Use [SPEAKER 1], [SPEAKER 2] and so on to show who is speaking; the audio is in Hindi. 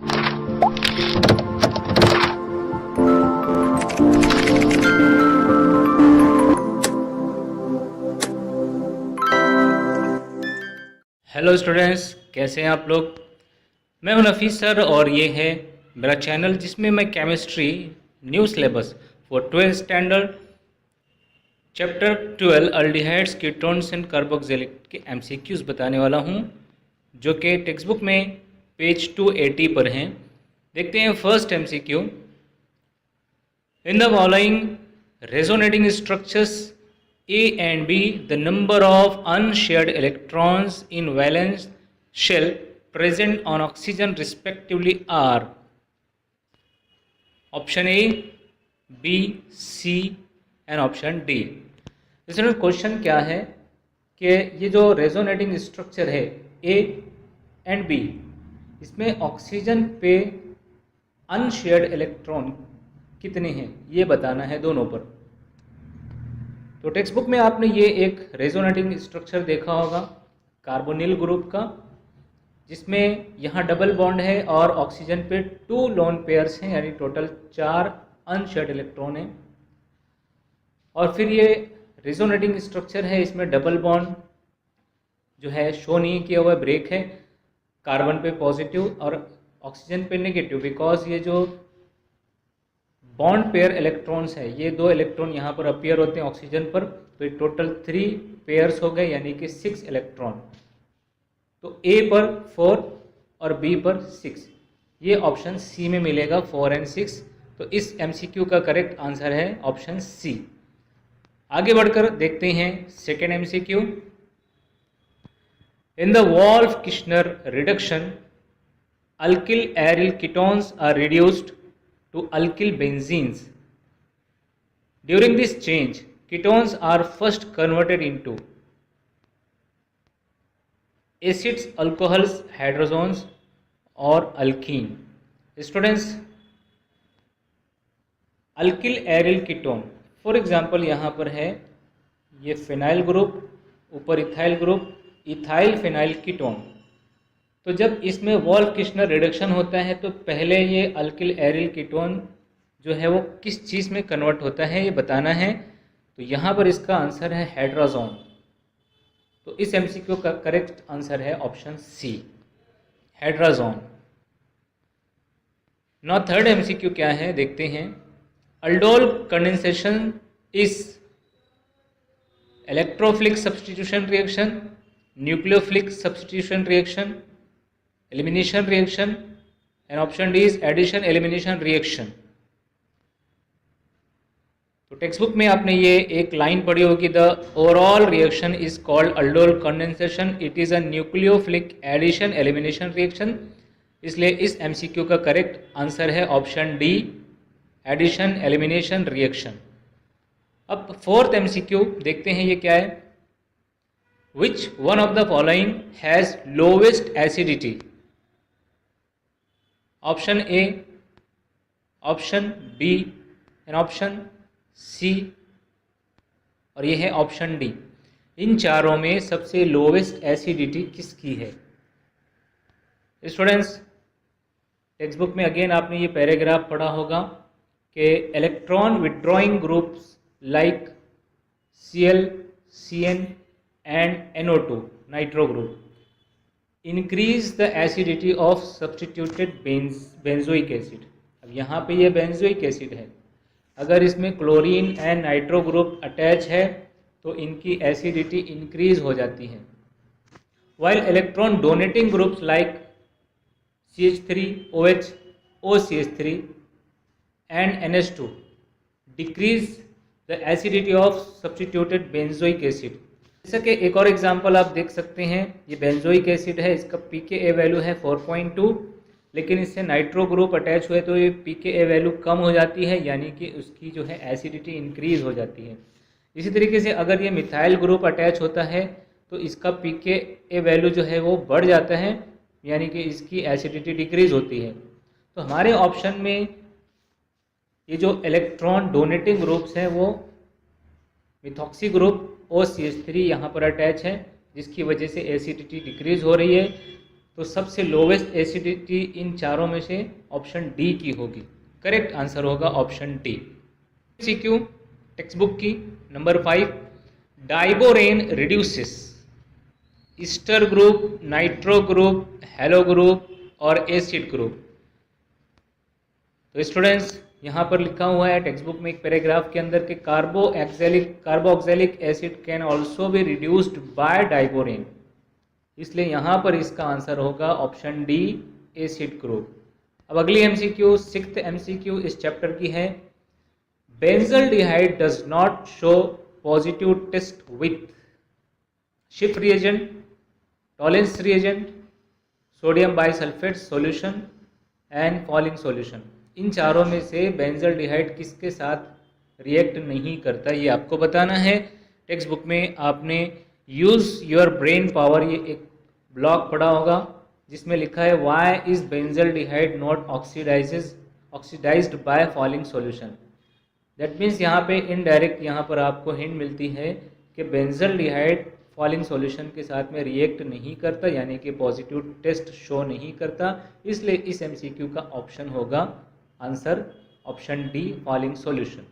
[SPEAKER 1] हेलो स्टूडेंट्स, कैसे हैं आप लोग। मैं हूं नफीस सर और ये है मेरा चैनल जिसमें मैं chemistry new syllabus for 12th standard chapter 12 aldehydes ketones and carboxylic के एमसीक्यूज बताने वाला हूं, जो कि टेक्स्ट बुक में पेज 280 पर हैं। देखते हैं first MCQ. In the following resonating structures A and B, the number of unshared electrons in valence shell present on oxygen respectively are option A, B, C and option D। इसमें क्वेश्चन क्या है कि ये जो रेजोनेटिंग स्ट्रक्चर है A एंड B, इसमें ऑक्सीजन पे अनशेयर्ड इलेक्ट्रॉन कितने हैं ये बताना है दोनों पर। तो टेक्स्ट बुक में आपने ये एक रेजोनेटिंग स्ट्रक्चर देखा होगा कार्बोनिल ग्रुप का, जिसमें यहाँ डबल बॉन्ड है और ऑक्सीजन पे 2 लोन पेयर्स हैं, यानी टोटल 4 अनशेयर्ड इलेक्ट्रॉन हैं। और फिर ये रेजोनेटिंग स्ट्रक्चर है, इसमें डबल बॉन्ड जो है शो नहीं किया हुआ, ब्रेक है, कार्बन पे पॉजिटिव और ऑक्सीजन पे नेगेटिव, बिकॉज ये जो बॉन्ड पेयर इलेक्ट्रॉन्स है, ये 2 इलेक्ट्रॉन यहाँ पर अपीयर होते हैं ऑक्सीजन पर, तो टोटल 3 पेयर्स हो गए, यानी कि 6 इलेक्ट्रॉन। तो ए पर 4 और बी पर 6, ये ऑप्शन सी में मिलेगा 4 एंड 6। तो इस एमसीक्यू का करेक्ट आंसर है ऑप्शन सी। आगे बढ़कर देखते हैं second MCQ. In the Wolff-Kirchner reduction alkyl aryl ketones are reduced to alkyl benzenes. During this change, ketones are first converted into acids, alcohols, hydrogens or alkene. Students, alkyl aryl ketone for example यहाँ पर है ये फिनाइल ग्रुप, ऊपर ethyl group, ethyl phenyl ketone. तो जब इसमें वोल्फ-किर्चनर रिडक्शन होता है तो पहले ये अल्किल एरिल कीटोन जो है वो किस चीज़ में कन्वर्ट होता है ये बताना है। तो यहाँ पर इसका आंसर है हाइड्रोजोन। तो इस एमसीक्यू का करेक्ट आंसर है option C, hydrazone. Now third MCQ क्या है देखते हैं। Aldol condensation is electrophilic substitution reaction, nucleophilic substitution reaction, elimination reaction and option D is addition elimination reaction. तो टेक्स्ट बुक में आपने ये एक लाइन पढ़ी होगी, the overall reaction is called aldol condensation, it is a nucleophilic addition elimination reaction. इसलिए इस एमसीक्यू का करेक्ट आंसर है option D, addition elimination reaction. अब फोर्थ एमसीक्यू देखते हैं ये क्या है। Which one of the following has lowest acidity? Option A, option B and option C, और ये है ऑप्शन डी। इन चारों में सबसे लोवेस्ट एसिडिटी किसकी है? स्टूडेंट्स, टेक्स्ट बुक में अगेन आपने ये पैराग्राफ पढ़ा होगा कि electron withdrawing groups like Cl, Cn and NO2 nitro group increase the acidity of substituted benzoic acid. अब यहाँ पे ये बेंजोइक एसिड है, अगर इसमें chlorine and nitro group attach है तो इनकी एसिडिटी इंक्रीज हो जाती है। While electron donating groups like CH3OH, OCH3 and NH2 decrease the acidity of substituted benzoic acid. जैसा कि एक और एग्जांपल आप देख सकते हैं, ये बेंजोइक एसिड है, इसका pKa वैल्यू है 4.2, लेकिन इससे नाइट्रो ग्रुप अटैच हुए तो ये pKa वैल्यू कम हो जाती है, यानी कि उसकी जो है एसिडिटी इंक्रीज हो जाती है। इसी तरीके से अगर ये मिथाइल ग्रुप अटैच होता है तो इसका pKa वैल्यू जो है वो बढ़ जाता है, यानी कि इसकी एसिडिटी डिक्रीज होती है। तो हमारे ऑप्शन में ये जो इलेक्ट्रॉन डोनेटिंग ग्रुप्स हैं वो मिथॉक्सी ग्रुप OCH3 यहाँ पर अटैच है, जिसकी वजह से एसिडिटी डिक्रीज हो रही है। तो सबसे लोवेस्ट एसिडिटी इन चारों में से ऑप्शन डी की होगी। करेक्ट आंसर होगा option D. MCQ textbook की number 5, diborane reduces ester group, nitro group, halo group और एसिड ग्रुप। तो स्टूडेंट्स यहाँ पर लिखा हुआ है टेक्स्ट बुक में एक पैराग्राफ के अंदर कि carboxylic acid can also be reduced by diborane, इसलिए यहाँ पर इसका आंसर होगा ऑप्शन डी एसिड ग्रुप। अब अगली एमसीक्यू, 6th एमसीक्यू इस चैप्टर की है, benzaldehyde does not show positive test with Schiff reagent, Tollens reagent, sodium bisulphate solution and Fehling solution. इन चारों में से बेंजल्डिहाइड किसके साथ रिएक्ट नहीं करता, ये आपको बताना है। टेक्स्ट बुक में आपने यूज योर ब्रेन पावर ये एक ब्लॉक पढ़ा होगा जिसमें लिखा है why is benzaldehyde not oxidised by Fehling solution. That means यहाँ पे इनडायरेक्ट यहाँ पर आपको हिंट मिलती है कि बेंजल्डिहाइड फॉलिंग सॉल्यूशन के साथ में रिएक्ट नहीं करता, यानी कि पॉजिटिव टेस्ट शो नहीं करता, इसलिए इस एमसीक्यू का ऑप्शन होगा answer option D falling solution.